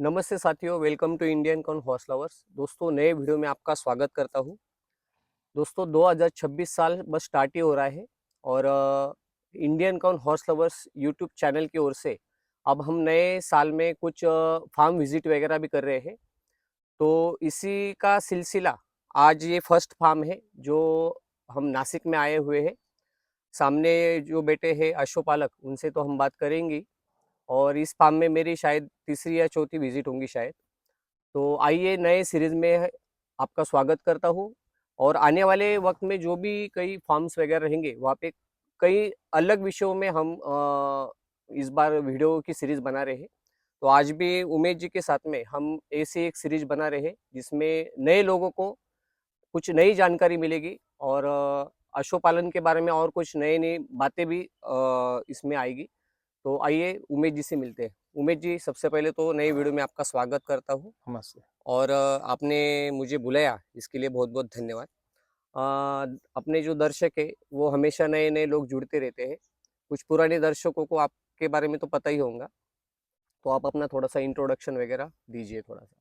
नमस्ते साथियों, welcome to Indian corn horse lovers. दोस्तों, नए वीडियो में आपका स्वागत करता हूं। दोस्तों, 2026 साल बस स्टार्ट ही हो रहा है और Indian corn horse lovers YouTube channel की ओर से अब हम नए साल में कुछ फार्म विजिट वगैरह भी कर रहे हैं। तो इसी का सिलसिला आज ये फर्स्ट फार्म है जो हम नासिक में आए हुए हैं। सामने जो बेटे हैं अश्वपालक, उनसे तो हम बात करेंगे और इस फार्म में मेरी शायद तीसरी या चौथी विजिट होंगी शायद। तो आइए नए सीरीज में आपका स्वागत करता हूँ और आने वाले वक्त में जो भी कई फॉर्म्स वगैरह रहेंगे वहाँ पे कई अलग विषयों में हम इस बार वीडियो की सीरीज बना रहे हैं। तो आज भी उमेश जी के साथ में हम ऐसी एक सीरीज बना रहे हैं जिसमें नए लोगों को कुछ नई जानकारी मिलेगी और अश्वपालन के बारे में और कुछ नई नई बातें भी इसमें आएगी। तो आइए उमेश जी से मिलते हैं। उमेश जी, सबसे पहले तो नई वीडियो में आपका स्वागत करता हूँ नमस्ते। और आपने मुझे बुलाया इसके लिए बहुत बहुत धन्यवाद। अपने जो दर्शक है वो हमेशा नए नए लोग जुड़ते रहते हैं। कुछ पुराने दर्शकों को आपके बारे में तो पता ही होगा, तो आप अपना थोड़ा सा इंट्रोडक्शन वगैरह दीजिए थोड़ा सा।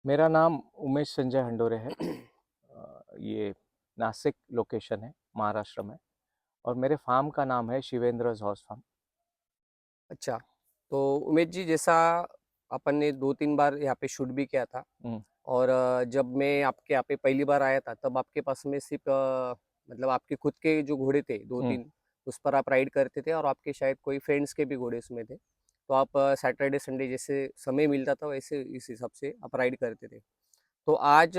मेरा नाम उमेश संजय हंडोरे है। ये नासिक लोकेशन है, महाराष्ट्र में। और मेरे फार्म का नाम है शिवेंद्र हॉर्स फार्म। अच्छा, तो उमेश जी, जैसा अपन ने 2-3 बार यहाँ पे शूट भी किया था हम्म, और जब मैं आपके यहाँ पे पहली बार आया था तब आपके पास में सिर्फ मतलब आपके खुद के जो घोड़े थे दो हम्म, तीन, उस पर आप राइड करते थे और आपके शायद कोई फ्रेंड्स के भी घोड़े उसमें थे। तो आप सैटरडे संडे जैसे समय मिलता था वैसे इस हिसाब से आप राइड करते थे। तो आज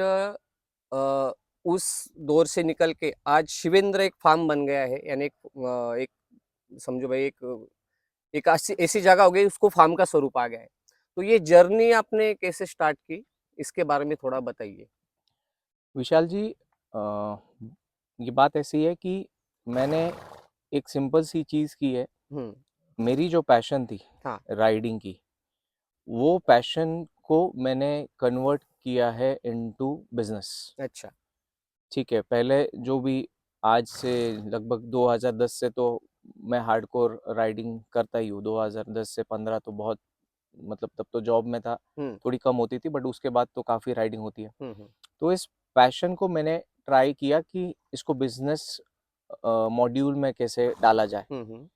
उस दौर से निकल के आज शिवेंद्र एक फार्म बन गया है, यानी एक समझो भाई एक ऐसी ऐसी जगह हो गई उसको फार्म का स्वरूप आ गया है। तो ये जर्नी आपने कैसे स्टार्ट की, इसके बारे में थोड़ा बताइए। विशाल जी, ये बात ऐसी है कि मैंने एक सिंपल सी चीज़ की है। हम्म। मेरी जो पैशन थी हाँ। राइडिंग की, वो पैशन को मैंने कन्वर्ट किया है इनटू बिजनेस। अच्छा। ठीक है, पहले जो भी आज से लगभग 2010 से तो मैं हार्डकोर राइडिंग करता ही हूँ। 2010 से 15 तो बहुत, मतलब तब तो जॉब में था, हम्म। थोड़ी कम होती थी, बट उसके बाद तो काफ़ी राइडिंग होती है। हम्म। तो इस पैशन को मैंने ट्राई किया कि इसको बिजनेस मॉड्यूल में कैसे डाला जाए। हम्म।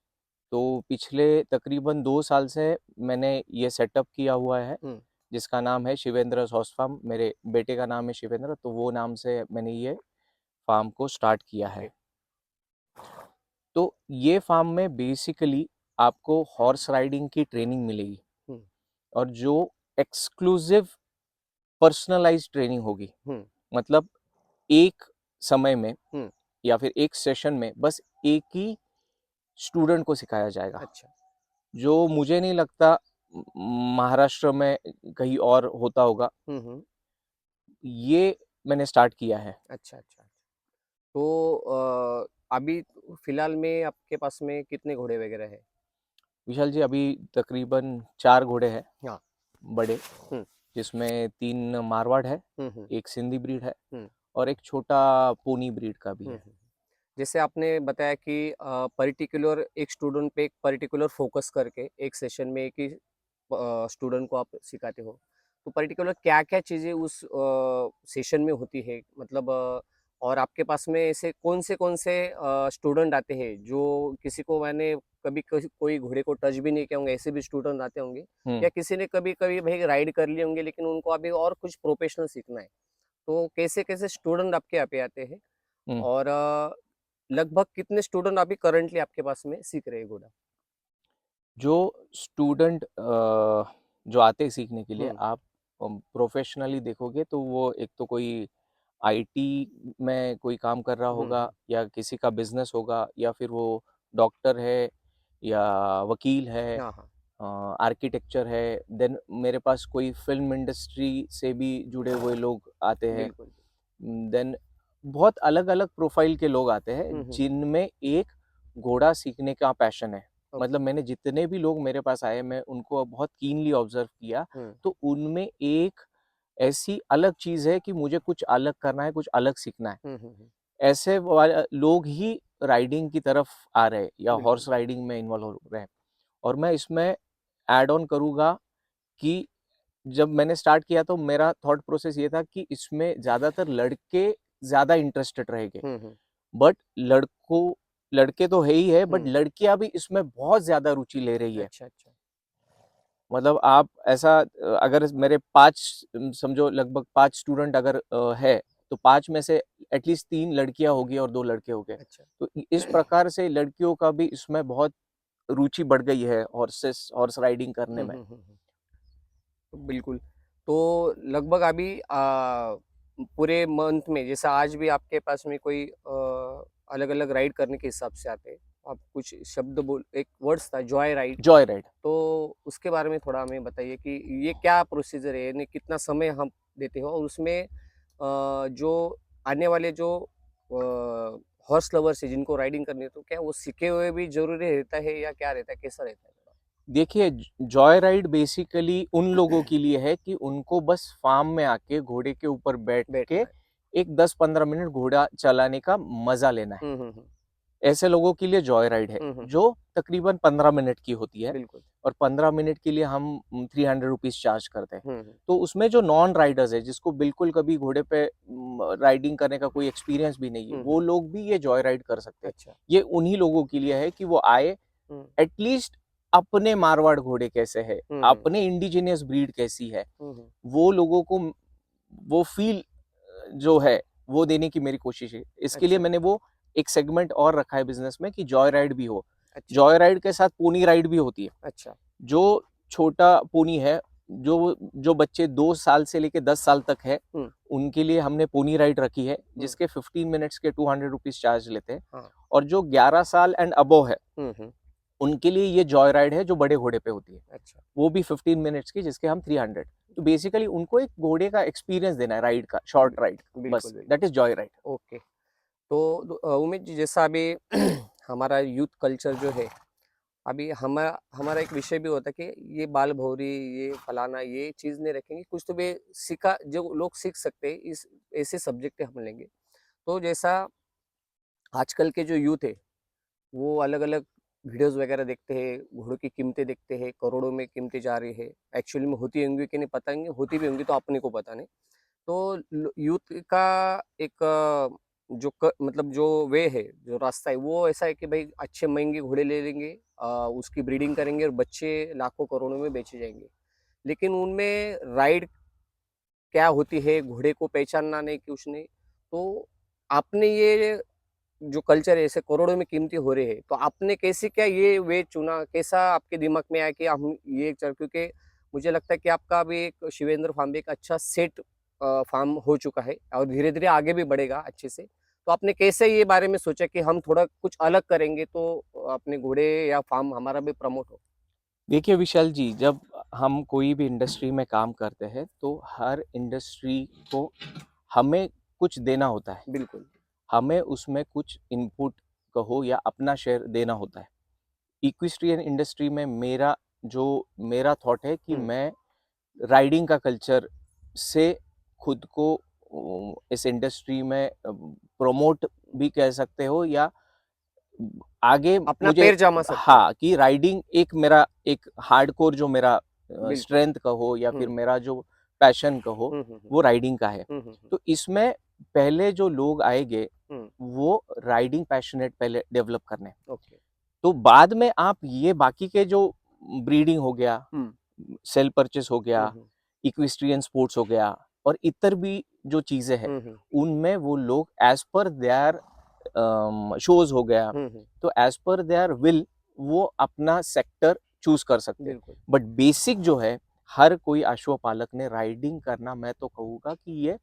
तो पिछले तकरीबन 2 साल से मैंने ये सेटअप किया हुआ है, हम्म। जिसका नाम है शिवेंद्र हॉर्स फार्म। मेरे बेटे का नाम है शिवेंद्र, तो वो नाम से मैंने ये फार्म को स्टार्ट किया है। ओके। तो ये फार्म में बेसिकली आपको हॉर्स राइडिंग की ट्रेनिंग मिलेगी, हम्म। और जो एक्सक्लूसिव पर्सनलाइज्ड ट्रेनिंग होगी। हम्म। मतलब एक समय में हम्म। या फिर एक सेशन में बस एक ही स्टूडेंट को सिखाया जाएगा, अच्छा। जो मुझे नहीं लगता महाराष्ट्र में कहीं और होता होगा। हम्म। ये मैंने स्टार्ट किया है। अच्छा अच्छा। तो अभी फिलहाल में आपके पास में कितने घोड़े वगैरह है? विशाल जी, अभी तकरीबन 4 घोड़े हैं हाँ। बड़े, हम्म। जिसमें 3 मारवाड़ है, हम्म। एक सिंधी ब्रीड है, हम्म। और एक छोटा पोनी ब्रीड का भी है। हम्म। जैसे आपने बताया कि पर्टिकुलर एक स्टूडेंट पे एक पर्टिकुलर फोकस करके एक सेशन में एक ही स्टूडेंट को आप सिखाते हो। तो पर्टिकुलर क्या क्या चीज़ें उस सेशन में होती है, मतलब और आपके पास में ऐसे कौन से स्टूडेंट आते हैं जो किसी को मैंने कभी कोई घोड़े को टच भी नहीं किया होंगे, ऐसे भी स्टूडेंट आते होंगे, हम्म या किसी ने कभी कभी भाई राइड कर लिए होंगे लेकिन उनको अभी और कुछ प्रोफेशनल सीखना है। तो कैसे कैसे स्टूडेंट आपके यहाँ पे आते हैं हम्म और लगभग कितने स्टूडेंट अभी करंटली आपके पास में सीख रहे हैं घोड़ा? जो स्टूडेंट जो आते हैं सीखने के लिए, हम्म। आप प्रोफेशनली देखोगे तो वो एक तो कोई आईटी में कोई काम कर रहा होगा, हम्म। या किसी का बिजनेस होगा, या फिर वो डॉक्टर है, या वकील है, हाँ हाँ। आर्किटेक्चर है। देन मेरे पास कोई फिल्म इंडस्ट्री से भी जुड़े हुए लोग आते हैं। बिल्कुल। देन बहुत अलग अलग प्रोफाइल के लोग आते हैं जिनमें एक घोड़ा सीखने का पैशन है। ओके। मतलब मैंने जितने भी लोग मेरे पास आए, मैं उनको बहुत कीनली ऑब्जर्व किया, हम्म। तो उनमें एक ऐसी अलग चीज़ है कि मुझे कुछ अलग करना है, कुछ अलग सीखना है। ऐसे लोग ही राइडिंग की तरफ आ रहे हैं या बिल्कुल। हॉर्स राइडिंग में इन्वॉल्व हो रहे हैं। और मैं इसमें ऐड ऑन करूँगा कि जब मैंने स्टार्ट किया तो मेरा थॉट प्रोसेस ये था कि इसमें ज़्यादातर लड़के ज़्यादा इंटरेस्टेड रहेंगे। हुँ। बट लड़के तो है ही है, बट हुँ। लड़कियां भी इसमें बहुत ज्यादा रुचि ले रही है। अच्छा। मतलब आप ऐसा अगर मेरे 5 समझो लगभग 5 स्टूडेंट अगर है, तो 5 में से एटलीस्ट 3 लड़कियां होगी और 2 लड़के हो गए। अच्छा। तो इस प्रकार से लड़कियों का भी इसमें बहुत रुचि बढ़ गई है हॉर्स राइडिंग करने में। हुँ। बिल्कुल। तो लगभग अभी पूरे मंथ में जैसा आज भी आपके पास में कोई अलग-अलग राइड करने के हिसाब से आते हैं। आप कुछ शब्द बोल एक वर्ड्स था जॉय राइड, जॉय राइड। तो उसके बारे में थोड़ा हमें बताइए कि ये क्या प्रोसीजर है? यानी कितना समय हम देते हो? और उसमें जो आने वाले जो हॉर्स लवर्स है जिनको राइडिंग करनी है, तो क्या वो सीखे हुए भी ज़रूरी रहता है या क्या रहता है? कैसा रहता है? देखिए, जॉय राइड बेसिकली उन लोगों के लिए है कि उनको बस फार्म में आके घोड़े के ऊपर बैठ के बैठना है। एक 10-15 मिनट घोड़ा चलाने का मजा लेना है। हुँ। ऐसे लोगों के लिए जॉय राइड है, हुँ। जो तकरीबन 15 मिनट की होती है। बिल्कुल। और 15 मिनट के लिए हम 300 रुपीज़ चार्ज करते हैं। हुँ। तो उसमें जो नॉन राइडर्स है, जिसको बिल्कुल कभी घोड़े पे राइडिंग करने का कोई एक्सपीरियंस भी नहीं है, वो हुँ। लोग भी ये जॉय राइड कर सकते हैं। अच्छा। ये उन्हीं लोगों के लिए है कि वो आए, हुँ। एटलीस्ट अपने मारवाड़ घोड़े कैसे है, हुँ। अपने इंडिजिनियस ब्रीड कैसी है, हुँ। वो लोगों को वो फ़ील जो है, वो देने की मेरी कोशिश है। इसके लिए अच्छा। मैंने वो एक सेगमेंट और रखा है बिज़नेस में कि जॉय राइड भी हो। अच्छा। जॉय राइड के साथ पोनी राइड भी होती है। अच्छा। जो छोटा पोनी है, जो जो बच्चे 2 साल से लेके 10 साल तक है, हुँ। उनके लिए हमने पोनी राइड रखी है, हुँ। जिसके 15 मिनट्स के 200 रुपीज़ चार्ज लेते हैं। हाँ। और जो 11 साल एंड अबव है, हुँ। उनके लिए ये जॉय राइड है, जो बड़े घोड़े पे होती है। अच्छा। वो भी 15 मिनट्स की, जिसके हम 300। तो बेसिकली उनको एक घोड़े का एक्सपीरियंस देना है राइड का, शॉर्ट राइड, बिल्कुल, बस दैट बिल्कुल। Is Joy ride. ओके। तो उमेश जी जैसा अभी हमारा यूथ कल्चर जो है, अभी हमारा एक विषय भी होता है कि ये बाल भौरी, ये फलाना, ये चीज़ नहीं रखेंगे, कुछ तो भी सीखा जो लोग सीख सकते हैं, इस ऐसे सब्जेक्ट हम लेंगे। तो जैसा आजकल के जो यूथ है वो अलग-अलग वीडियोज़ वगैरह देखते हैं, घोड़ों की कीमतें देखते हैं, करोड़ों में कीमतें जा रही है। एक्चुअली में होती होंगी कि नहीं पता नहीं, होती भी होंगी तो अपने को पता नहीं। तो यूथ का एक जो मतलब जो वे है, जो रास्ता है, वो ऐसा है कि भाई अच्छे महंगे घोड़े ले लेंगे, उसकी ब्रीडिंग करेंगे और बच्चे लाखों करोड़ों में बेचे जाएंगे। लेकिन उनमें राइड क्या होती है, घोड़े को पहचानना नहीं कुछ नहीं। तो आपने ये जो कल्चर है ऐसे करोड़ों में कीमती हो रहे हैं, तो आपने कैसे क्या ये वे चुना? कैसा आपके दिमाग में आया कि हम ये चल, क्योंकि मुझे लगता है कि आपका भी एक शिवेंद्र फार्म भी एक अच्छा सेट फार्म हो चुका है और धीरे-धीरे आगे भी बढ़ेगा अच्छे से। तो आपने कैसे ये बारे में सोचा कि हम थोड़ा कुछ अलग करेंगे तो अपने घोड़े या फार्म हमारा भी प्रमोट हो? देखिए विशाल जी, जब हम कोई भी इंडस्ट्री में काम करते हैं, तो हर इंडस्ट्री को हमें कुछ देना होता है। बिल्कुल। हमें उसमें कुछ इनपुट कहो या अपना शेयर देना होता है। इक्विस्ट्रियन इंडस्ट्री में मेरा थॉट है कि हुँ। मैं राइडिंग का कल्चर से खुद को इस इंडस्ट्री में प्रमोट भी कह सकते हो, या आगे अपना मुझे, पैर जमा सकते हैं। हाँ, कि राइडिंग एक मेरा एक हार्डकोर जो मेरा बिल्कुल। स्ट्रेंथ कहो या फिर हुँ। मेरा जो पैशन कहो, हुँ। वो राइडिंग का है। हुँ। तो इसमें पहले जो लोग आएंगे, हुँ। वो राइडिंग पैशनेट पहले डेवलप करने। ओके। तो बाद में आप ये बाकी के जो ब्रीडिंग हो गया, हुँ। सेल परचेस हो गया, हुँ। इक्विस्ट्रियन स्पोर्ट्स हो गया, और इतर भी जो चीज़ें हैं, हुँ। उनमें वो लोग एज़ पर देयर शोज़ हो गया, हुँ। तो एज़ पर देयर विल वो अपना सेक्टर चूज़ कर सकते हैं। बिल्कुल। बट बेसिक जो है, हर कोई अश्वपालक ने राइडिंग करना, मैं तो कहूँगा कि ये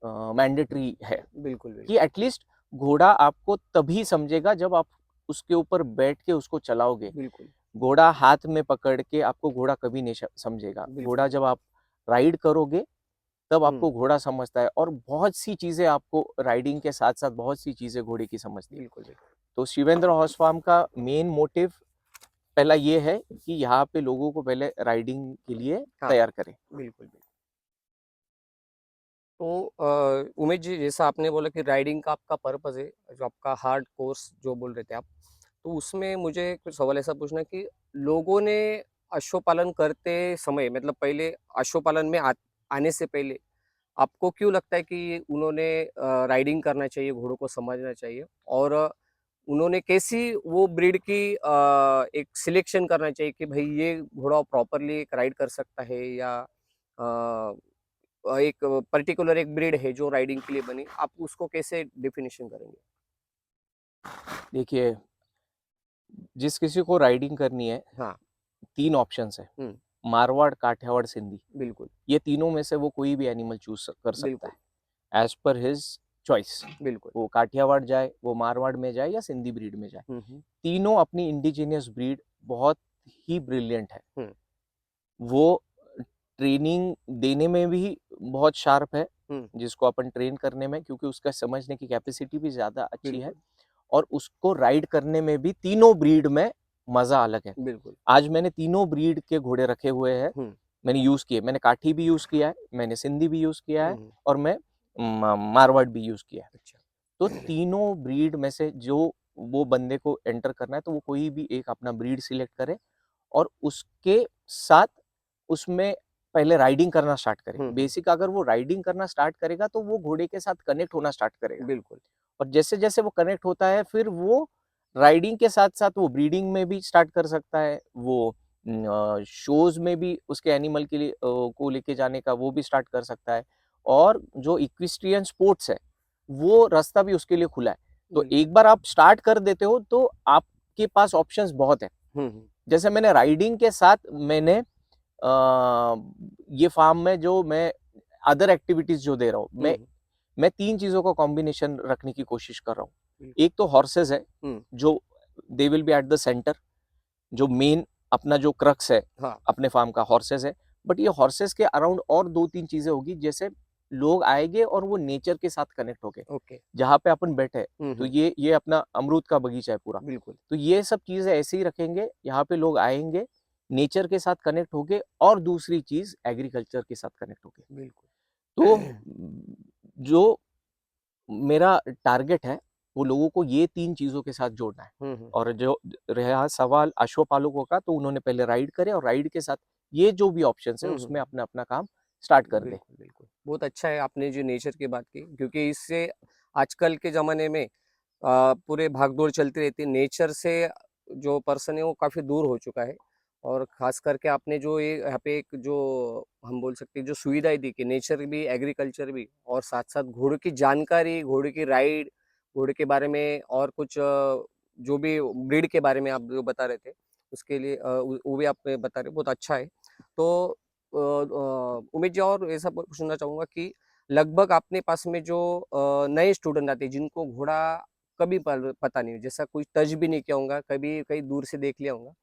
मैंडेटरी है। बिल्कुल। कि एटलीस्ट घोड़ा आपको तभी समझेगा जब आप उसके ऊपर बैठ के उसको चलाओगे। बिल्कुल। घोड़ा हाथ में पकड़ के आपको घोड़ा कभी नहीं समझेगा। बिल्कुल। घोड़ा जब आप राइड करोगे, तब हुँ। आपको घोड़ा समझता है, और बहुत सी चीज़ें आपको राइडिंग के साथ-साथ बहुत सी चीज़ें घोड़े की समझती है। बिल्कुल। तो शिवेंद्र हॉर्स फार्म का मेन मोटिव पहला ये है कि यहाँ पे लोगों को पहले राइडिंग के लिए हाँ। तैयार करें। बिल्कुल। तो उमेश जी जैसा आपने बोला कि राइडिंग का आपका पर्पस है, जो आपका हार्ड कोर्स जो बोल रहे थे आप, तो उसमें मुझे कुछ सवाल ऐसा पूछना है कि लोगों ने अश्वपालन करते समय मतलब पहले अश्वपालन में आने से पहले आपको क्यों लगता है कि उन्होंने राइडिंग करना चाहिए, घोड़ों को समझना चाहिए और उन्होंने कैसी वो ब्रीड की एक सिलेक्शन करना चाहिए कि भाई ये घोड़ा प्रॉपरली एक राइड कर सकता है या एक पर्टिकुलर एक ब्रीड है जो राइडिंग के लिए बनी, आप उसको कैसे डेफिनेशन करेंगे? देखिए, जिस किसी को राइडिंग करनी है, हाँ। 3 ऑप्शंस है, हुँ, मारवाड़, काठियावाड़, सिंधी। बिल्कुल, ये तीनों में से वो कोई भी एनिमल चूज़ कर सकता बिल्कुल, है, एज़ पर हिज़ चॉइस। बिल्कुल। वो काठियावाड़ जाए, वो मारवाड़ में जाए या सिंधी ब्रीड में जाए। हुँ, हुँ, तीनों अपनी इंडिजिनियस ब्रीड बहुत ही ब्रिलियंट है। हुँ, वो ट्रेनिंग देने में भी बहुत शार्प है, हुँ, जिसको अपन ट्रेन करने में, क्योंकि उसका समझने की कैपेसिटी भी ज़्यादा अच्छी है, बिल्कुल, और उसको राइड करने में भी तीनों ब्रीड में मज़ा अलग है। बिल्कुल। आज मैंने तीनों ब्रीड के घोड़े रखे हुए हैं, हुँ, मैंने यूज़ किए। मैंने काठी भी यूज़ किया है, मैंने सिंधी भी यूज़ किया हुँ, है, हुँ, और मैं मारवाड़ भी यूज़ किया है। अच्छा। तो तीनों ब्रीड में से जो वो बंदे को एंटर करना है, तो वो कोई भी एक अपना ब्रीड सिलेक्ट करे और उसके साथ उसमें पहले राइडिंग करना स्टार्ट करे। हुँ, हुँ, बेसिक अगर वो राइडिंग करना स्टार्ट करेगा, तो वो घोड़े के साथ कनेक्ट होना स्टार्ट करेगा, बिल्कुल। और जैसे-जैसे वो कनेक्ट होता है, फिर वो राइडिंग के साथ-साथ वो ब्रीडिंग में भी स्टार्ट कर सकता है। वो शोज़ में भी उसके एनिमल के लिए को लेके जाने का वो भी स्टार्ट कर सकता है, और जो इक्वेस्ट्रियन स्पोर्ट्स है, वो रास्ता भी उसके लिए खुला है। तो बिल्कुल। एक बार आप स्टार्ट कर देते हो, तो आपके पास ऑप्शंस बहुत हैं। हुँ, हुँ, जैसे मैंने राइडिंग के साथ मैंने ये फार्म में जो मैं अदर एक्टिविटीज़ जो दे रहा हूँ, हुँ, मैं 3 चीज़ों का कॉम्बिनेशन रखने की कोशिश कर रहा हूँ। बिल्कुल। एक तो हॉर्सेस है, हुँ, जो they will be at the centre, जो मेन अपना जो क्रक्स है हाँ, अपने फार्म का, हॉर्सेस है। बट ये हॉर्सेस के अराउंड और 2-3 चीज़ें होगी, जैसे लोग आएँगे और वो नेचर के साथ कनेक्ट होके, ओके। जहाँ पे अपन बैठे हैं, हुँ, तो हुँ, ये अपना अमरूद का बगीचा है पूरा। बिल्कुल। तो ये सब चीज़ें ऐसे ही रखेंगे, यहाँ पे लोग आएँगे, नेचर के साथ कनेक्ट होके, और दूसरी चीज़ एग्रीकल्चर के साथ कनेक्ट होके। बिल्कुल। तो जो मेरा टारगेट है, वो लोगों को ये 3 चीज़ों के साथ जोड़ना है। हुँ, हुँ, और जो रहा सवाल अश्वपालकों का, तो उन्होंने पहले राइड करे, और राइड के साथ ये जो भी ऑप्शंस है, हुँ, हुँ, उसमें अपना-अपना काम स्टार्ट कर दे। बिल्कुल, बिल्कुल। बहुत अच्छा है आपने जो नेचर की बात की क्योंकि इससे आजकल के ज़माने में पूरे भाग-दौड़ चलती रहती है। नेचर से जो पर्सन है वो काफ़ी दूर हो चुका है और ख़ास करके आपने जो ये यहाँ पे एक जो हम बोल सकते हैं जो सुविधाएँ दी कि नेचर भी, एग्रीकल्चर भी और साथ-साथ घोड़े की जानकारी, घोड़े की राइड, घोड़े के बारे में और कुछ जो भी ब्रीड के बारे में आप जो बता रहे थे, उसके लिए वो भी आप बता रहे हो, बहुत अच्छा है। तो उमेश जी और ऐसा पूछना चाहूँगा कि लगभग अपने पास में जो नए स्टूडेंट आते हैं जिनको घोड़ा कभी पता नहीं जैसा कोई टच भी नहीं किया होगा कभी कहीं दूर से देख लिया होगा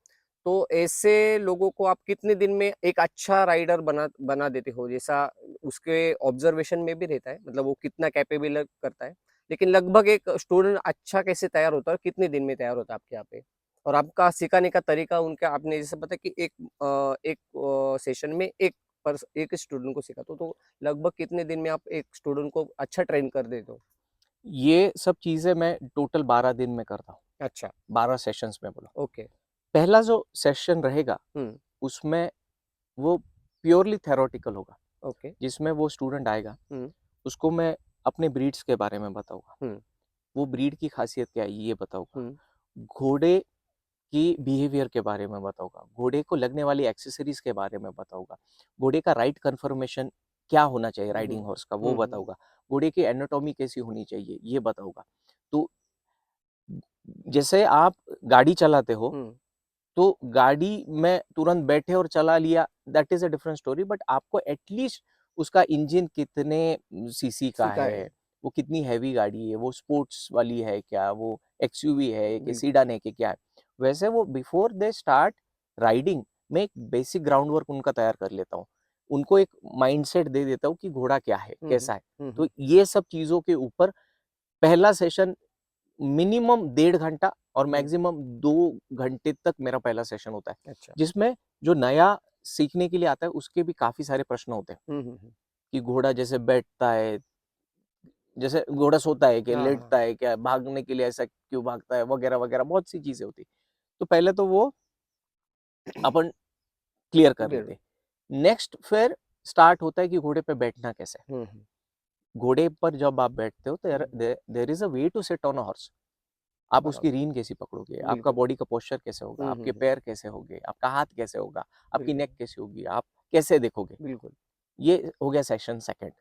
तो ऐसे लोगों को आप कितने दिन में एक अच्छा राइडर बना बना देते हो जैसा उसके ऑब्जर्वेशन में भी रहता है मतलब वो कितना कैपेबल करता है लेकिन लगभग एक स्टूडेंट अच्छा कैसे तैयार होता है और कितने दिन में तैयार होता है आपके यहाँ पे और आपका सिखाने का तरीका उनका आपने जैसे पता कि एक सेशन में एक स्टूडेंट को सिखाते हो तो लगभग कितने दिन में आप एक स्टूडेंट को अच्छा ट्रेन कर देते हो? ये सब चीज़ें मैं टोटल 12 दिन में करता हूँ, अच्छा, 12 सेशंस में बोला। ओके। पहला जो सेशन रहेगा, हुँ, उसमें वो प्योरली थ्योरेटिकल होगा, ओके। जिसमें वो स्टूडेंट आएगा, हुँ, उसको मैं अपने ब्रीड्स के बारे में बताऊँगा। हुँ, वो ब्रीड की खासियत क्या है, ये बताऊँगा। हुँ, घोड़े की बिहेवियर के बारे में बताऊँगा, घोड़े को लगने वाली एक्सेसरीज़ के बारे में बताऊँगा, घोड़े का राइट कन्फर्मेशन क्या होना चाहिए हुँ, राइडिंग हॉर्स का, वो हुँ, हुँ, बताऊँगा, घोड़े की एनाटॉमी कैसी होनी चाहिए, ये बताऊँगा। तो जैसे आप गाड़ी चलाते हो, हुँ, तो गाड़ी में तुरंत बैठे और चला लिया, that is a different story, but आपको एटलीस्ट उसका इंजन कितने सीसी का सीखा है, है, वो कितनी हैवी गाड़ी है, वो स्पोर्ट्स वाली है क्या, वो एक्सयूवी है कि बिल्कुल। सीडन है कि क्या है। वैसे वो बिफोर दे स्टार्ट राइडिंग, मैं एक बेसिक ग्राउंड वर्क उनका तैयार कर लेता हूँ। उनको एक माइंडसेट दे देता हूँ कि घोड़ा क्या है, हुँ, हुँ, कैसा है। हुँ, तो हुँ, ये सब चीज़ों के ऊपर पहला सेशन मिनिमम 1.5 घंटा और हुँ, मैक्सिमम 2 घंटे तक मेरा पहला सेशन होता है, अच्छा। जिसमें जो नया सीखने के लिए आता है, उसके भी काफ़ी सारे प्रश्न होते हैं हुँ, हुँ, हुँ। कि घोड़ा जैसे बैठता है, जैसे घोड़ा सोता है क्या, हाँ, हाँ। लेटता है क्या, भागने के लिए ऐसा क्यों भागता है, वगैरह-वगैरह बहुत सी चीज़ें होती हैं। तो पहले तो वो अपन क्लियर कर बिल्कुल। लेते। नेक्स्ट फिर स्टार्ट होता है कि घोड़े पे बैठना कैसे। घोड़े पर जब आप बैठते हो तो there is a way to sit on a horse. आप उसकी बराबर। रीन कैसी पकड़ोगे, आपका बिल्कुल। बॉडी का पोस्चर कैसे होगा, आपके पैर कैसे होंगे, आपका हाथ कैसे होगा, आपकी बिल्कुल। नेक कैसी होगी, आप कैसे देखोगे। बिल्कुल। ये हो गया सेशन सेकंड।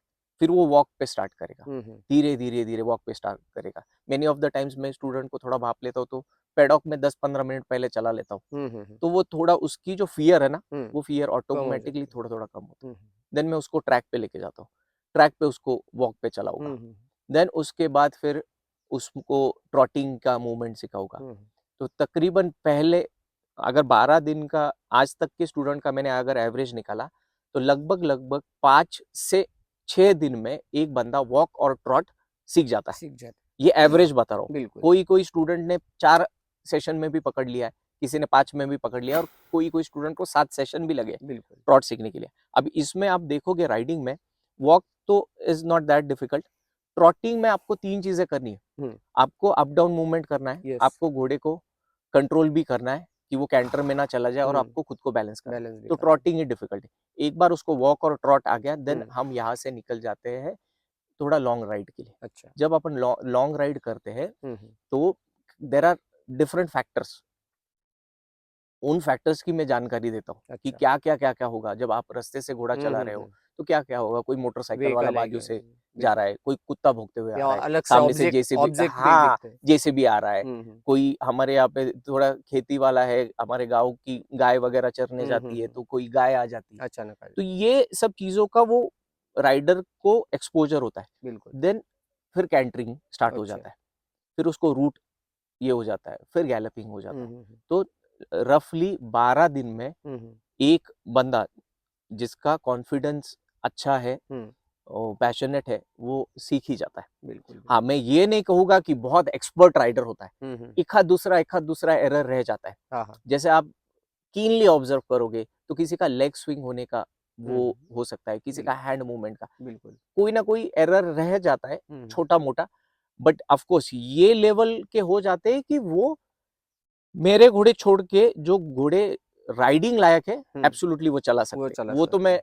फिर वो वॉक पे स्टार्ट करेगा, हुँ, हुँ। धीरे धीरे धीरे वॉक पे स्टार्ट करेगा। मेनी ऑफ द टाइम्स मैं स्टूडेंट को थोड़ा भाप लेता हूँ तो पैडॉक में 10-15 मिनट पहले चला लेता हूँ, हुँ, हुँ, हुँ। तो वो थोड़ा उसकी जो फियर है ना, हुँ, वो फियर कम हो ऑटोमेटिकली जाती है। थोड़ा थोड़ा कम होता हुँ, है। हुँ। देन मैं उसको ट्रैक पे लेके जाता हूँ, ट्रैक पे उसको वॉक पे चलाऊंगा। हुँ, हुँ। देन उसके बाद फिर उसको ट्रॉटिंग का मूवमेंट सिखाऊंगा। हुँ, हुँ। तो तकरीबन पहले अगर 12 दिन का आज तक के स्टूडेंट का मैंने अगर एवरेज निकाला तो लगभग लगभग 5 से 6 दिन में एक बंदा वॉक और ट्रॉट सीख जाता है। सीख जाते ये एवरेज बता रहा हूँ। बिल्कुल। कोई कोई स्टूडेंट ने 4 सेशन में भी पकड़ लिया है, किसी ने 5 में भी पकड़ लिया और कोई कोई स्टूडेंट को 7 सेशन भी लगे बिल्कुल। ट्रॉट सीखने के लिए। अब इसमें आप देखोगे राइडिंग में वॉक तो is not that difficult. Trotting में आपको 3 चीजें करनी है। हुँ। आपको अप डाउन मूवमेंट करना है, यस। आपको घोड़े को कंट्रोल भी करना है कि वो कैंटर में ना चला जाए और हुँ। आपको खुद को बैलेंस करना है। बैलेंस भी तो करना है। ट्रॉटिंग ही डिफिकल्ट है। एक बार उसको वॉक और ट्रॉट आ गया देन हुँ। हम यहाँ से निकल जाते हैं थोड़ा लॉन्ग राइड के लिए। अच्छा। जब अपन लॉन्ग राइड करते हैं हुँ, हुँ। तो देर आर डिफरेंट फैक्टर्स। उन फैक्टर्स की मैं जानकारी देता हूँ कि अच्छा। क्या क्या होगा जब आप रास्ते से घोड़ा हुँ, चला हुँ, रहे हो। हुँ। तो क्या क्या होगा, कोई मोटरसाइकिल वाला व्हीकल बाजू आएँगे। से जा बिल्कुल। रहा है, कोई कुत्ता भौंकते हुए आ या रहा है, अलग से सामने से ऑब्जेक्ट जेसीबी, ऑब्जेक्ट भी हाँ दिखते हैं। जेसीबी आ रहा है, हुँ, हुँ। कोई हमारे यहाँ पे थोड़ा खेती वाला है, हमारे गांव की गाय वगैरह चरने हुँ, हुँ, जाती है हुँ। तो कोई गाय आ जाती है। अचानक आ तो जाती है। ये सब चीजों का वो राइडर को एक्सपोजर होता है। बिल्कुल। देन फिर कैंटरिंग स्टार्ट हो अच्छा। जाता है, फिर उसको रूट ये हो जाता है, फिर गैलपिंग हो जाता हुँ, है। हुँ, हुँ। तो रफली 12 दिन में हुँ, हुँ। एक बंदा जिसका कॉन्फिडेंस अच्छा है हुँ। और पैशनेट है वो सीख ही जाता है। बिल्कुल, हाँ, बिल्कुल। मैं ये नहीं कहूँगा कि बहुत एक्सपर्ट राइडर होता है। हुँ, हुँ। एक आध दूसरा एरर रह जाता है। हाँ, हाँ। जैसे आप कीनली ऑब्जर्व करोगे तो किसी का लेग स्विंग होने का हुँ, वो हुँ। हो सकता है, किसी का बिल्कुल, हैंड मूवमेंट का बिल्कुल। कोई ना कोई एरर रह जाता है, हुँ, हुँ। छोटा मोटा। बट ऑफ कोर्स ये लेवल के हो जाते हैं कि वो मेरे घोड़े छोड़ के जो घोड़े राइडिंग लायक है हुँ। एब्सोल्युटली वो चला वो सकते हैं। चला वो तो सकते मैं हैं।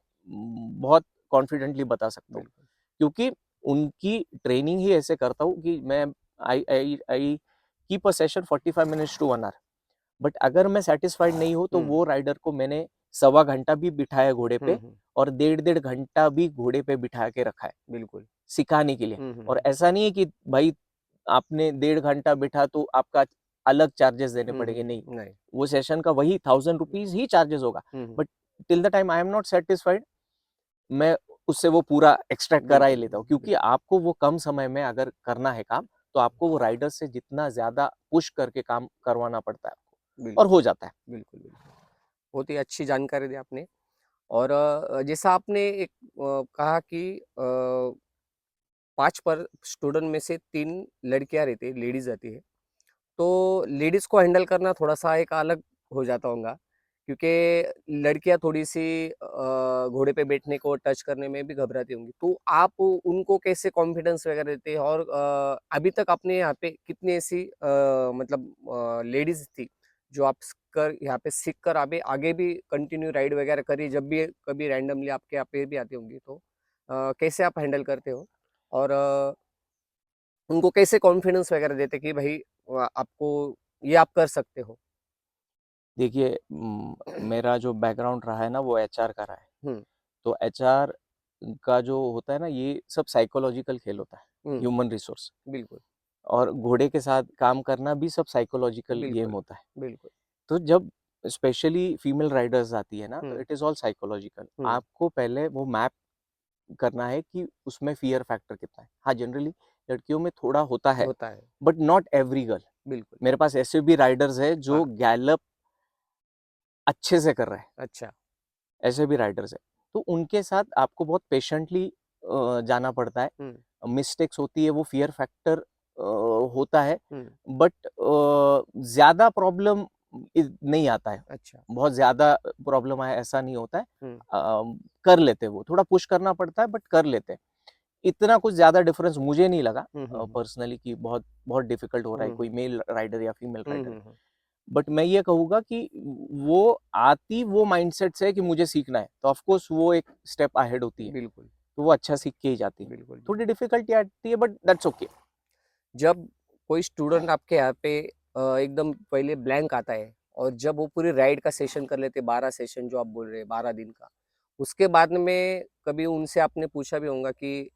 बहुत कॉन्फिडेंटली बता सकता हूँ बिल्कुल। क्योंकि उनकी ट्रेनिंग ही ऐसे करता हूँ कि मैं I I I keep a session 45 minutes to 1 hour. But अगर मैं सेटिस्फाइड नहीं हूँ तो हुँ। वो राइडर को मैंने सवा घंटा भी बिठाया घोड़े हुँ, पे हुँ। और 1.5 घंटा भी घोड़े पे बिठा के रखा है बिल्कुल। सिखाने के लिए। हुँ, हुँ, और हुँ। ऐसा नहीं है कि भाई आपने 1.5 घंटा बिठा तो आपका अलग चार्जेस देने हुँ, पड़ेंगे, हुँ। नहीं। नहीं। वो सेशन का वही 1000 रुपीज ही चार्जेस होगा। हुँ, हुँ। But till the time I am not satisfied मैं उससे वो पूरा एक्सट्रैक्ट करा ही बिल्कुल, लेता हूँ बिल्कुल, क्योंकि बिल्कुल। आपको वो कम समय में अगर करना है काम तो आपको वो राइडर से जितना ज्यादा पुश करके काम करवाना पड़ता है आपको और बिल्कुल, हो जाता है। बिल्कुल, बिल्कुल। बहुत ही अच्छी जानकारी दी आपने। और जैसा आपने एक कहा कि 5 पर स्टूडेंट में से 3 लड़कियाँ रहती हैं, लेडीज़ रहती है। तो लेडीज़ को हैंडल करना थोड़ा-सा एक अलग हो जाता होगा, क्योंकि लड़कियाँ थोड़ी-सी घोड़े पे बैठने को, टच करने में भी घबराती होंगी। तो आप उनको कैसे कॉन्फिडेंस वगैरह देते हैं? और अभी तक आपने यहाँ पे कितनी ऐसी मतलब लेडीज़ थी, जो आप यहाँ पे सीख कर आगे आगे भी कंटिन्यू राइड वगैरह करी, जब भी कभी रैंडमली आपके यहाँ पे भी आती होंगी, तो कैसे आप हैंडल करते हो? और उनको कैसे कॉन्फिडेंस वगैरह देते कि भाई आपको ये आप कर सकते हो? देखिए मेरा जो बैकग्राउंड रहा है ना वो एचआर का रहा है। हुँ, तो एचआर का जो होता है ना ये सब साइकोलॉजिकल खेल होता है, हुँ, ह्यूमन रिसोर्स। बिल्कुल, और घोड़े के साथ काम करना भी सब साइकोलॉजिकल गेम बिल्कुल, होता है। बिल्कुल। तो जब स्पेशली फीमेल राइडर्स आती है ना तो हुँ, इट इज ऑल साइकोलॉजिकल। हुँ, आपको पहले वो मैप करना है कि उसमें फियर फैक्टर कितना है। हाँ, जनरली लड़कियों में थोड़ा होता है होता है, बट नॉट एवरी गर्ल। बिल्कुल। मेरे पास ऐसे भी राइडर्स है जो हाँ, गैलप अच्छे से कर रहे हैं, अच्छा। ऐसे भी राइडर्स है। तो उनके साथ आपको बहुत पेशेंटली जाना पड़ता है। हुँ, मिस्टेक्स होती है, वो फियर फैक्टर होता है। हुँ, बट ज़्यादा प्रॉब्लम नहीं आता है, अच्छा। बहुत ज़्यादा प्रॉब्लम आए ऐसा नहीं होता है। हुँ, कर लेते हैं, वो थोड़ा पुश करना पड़ता है बट कर लेते हैं। इतना कुछ ज़्यादा डिफरेंस मुझे नहीं लगा हुँ, हुँ, हुँ, पर्सनली कि बहुत बहुत डिफिकल्ट हो रहा है हुँ, कोई हुँ, मेल राइडर या फीमेल हुँ, राइडर। हुँ, हुँ, बट मैं ये कहूँगा कि वो आती वो माइंडसेट से है कि मुझे सीखना है, तो ऑफ कोर्स वो एक स्टेप अहेड होती है, बिल्कुल, तो वो अच्छा सीख के ही जाती है। बिल्कुल, बिल्कुल। थोड़ी डिफिकल्टी आती है बट दैट्स ओके। जब कोई स्टूडेंट आपके यहाँ पे एकदम पहले ब्लैंक आता है और जब वो पूरी राइड का सेशन कर लेते हैं, 12 सेशन जो आप बोल रहे हैं 12 दिन का, उसके बाद में कभी उनसे आपने पूछा भी होगा कि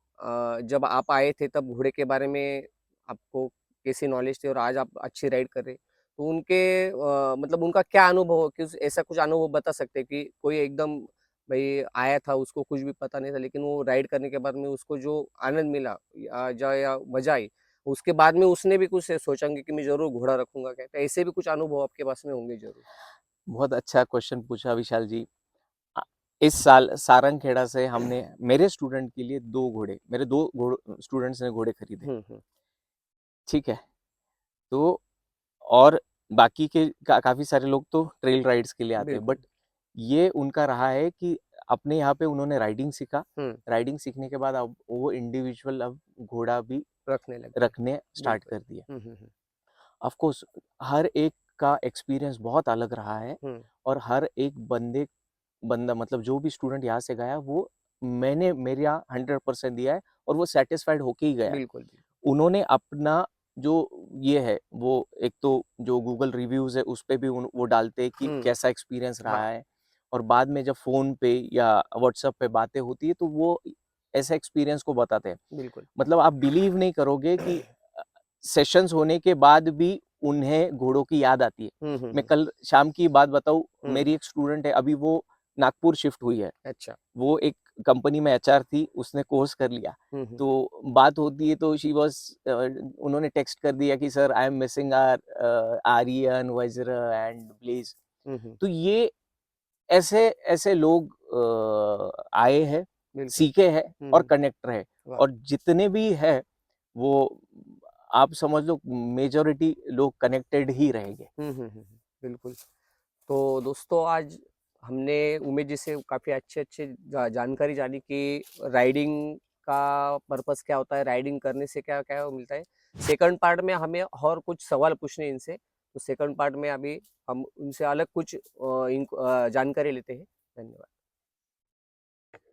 जब आप आए थे तब घोड़े के बारे में आपको कैसी नॉलेज थी और आज आप अच्छी राइड कर रहे हैं, तो उनके मतलब उनका क्या अनुभव हो, कि ऐसा कुछ अनुभव बता सकते हैं कि कोई एकदम भाई आया था उसको कुछ भी पता नहीं था लेकिन वो राइड करने के बाद में उसको जो आनंद मिला या मजा आई, उसके बाद में उसने भी कुछ सोचा होंगे कि मैं ज़रूर घोड़ा रखूँगा क्या? तो ऐसे भी कुछ अनुभव आपके पास में होंगे ज़रूर। बहुत अच्छा क्वेश्चन पूछा विशाल जी। अ, इस साल सारंगखेड़ा से हमने मेरे स्टूडेंट के लिए 2 घोड़े, मेरे 2 स्टूडेंट्स ने घोड़े खरीदे, हुँ, हुँ। ठीक है? तो और बाकी के काफ़ी सारे लोग तो ट्रेल राइड्स के लिए आते हैं, बट बिल्कुल। ये उनका रहा है कि अपने यहाँ पे उन्होंने राइडिंग सीखा, हुँ, राइडिंग सीखने के बाद अब वो इंडिविजुअल अब घोड़ा भी रखने लग गए। रखने स्टार्ट बिल्कुल। कर दिया। हुँ, हुँ, हुँ। ऑफ कोर्स हर एक का एक्सपीरियंस बहुत अलग रहा है हुँ, और हर एक बंदा मतलब जो भी स्टूडेंट यहाँ से गया वो मैंने मेरा 100% दिया है और वो सेटिस्फाइड होके ही गया है। बिल्कुल, बिल्कुल। उन्होंने अपना जो ये है वो एक तो जो गूगल रिव्यूज़ है उस पे भी वो डालते हैं कि हुँ, कैसा एक्सपीरियंस हाँ, रहा है और बाद में जब फ़ोन पे या व्हाट्सएप पे बातें होती है तो वो ऐसे एक्सपीरियंस को बताते हैं। बिल्कुल। मतलब आप बिलीव नहीं करोगे कि सेशंस होने के बाद भी उन्हें घोड़ों की याद आती है। हुँ, हुँ, मैं हुँ, कल शाम की बात बताऊँ, हुँ। मेरी एक स्टूडेंट है, अभी वो नागपुर शिफ्ट हुई है। अच्छा। वो एक कंपनी में एचआर थी, उसने कोर्स कर लिया। हुँ, हुँ, तो बात होती है तो शी वाज़ उन्होंने टेक्स्ट कर दिया कि sir I am missing Aryan, Vajra and blaze. हुँ, हुँ। तो ये ऐसे ऐसे लोग आए हैं, बिल्कुल। सीखे हैं हुँ, और हुँ। कनेक्ट रहे वाह! और जितने भी हैं वो आप समझ लो मेजॉरिटी लोग कनेक्टेड ही रहेंगे। हुँ, हुँ, हुँ, हुँ। बिल्कुल। तो दोस्तों आज हमने उमेश जी से काफ़ी अच्छे-अच्छे जानकारी जानी कि राइडिंग का पर्पस क्या होता है, राइडिंग करने से क्या-क्या मिलता है। सेकंड पार्ट में हमें और कुछ सवाल पूछने हैं इनसे, तो सेकंड पार्ट में अभी हम उनसे अलग कुछ जानकारी लेते हैं। धन्यवाद।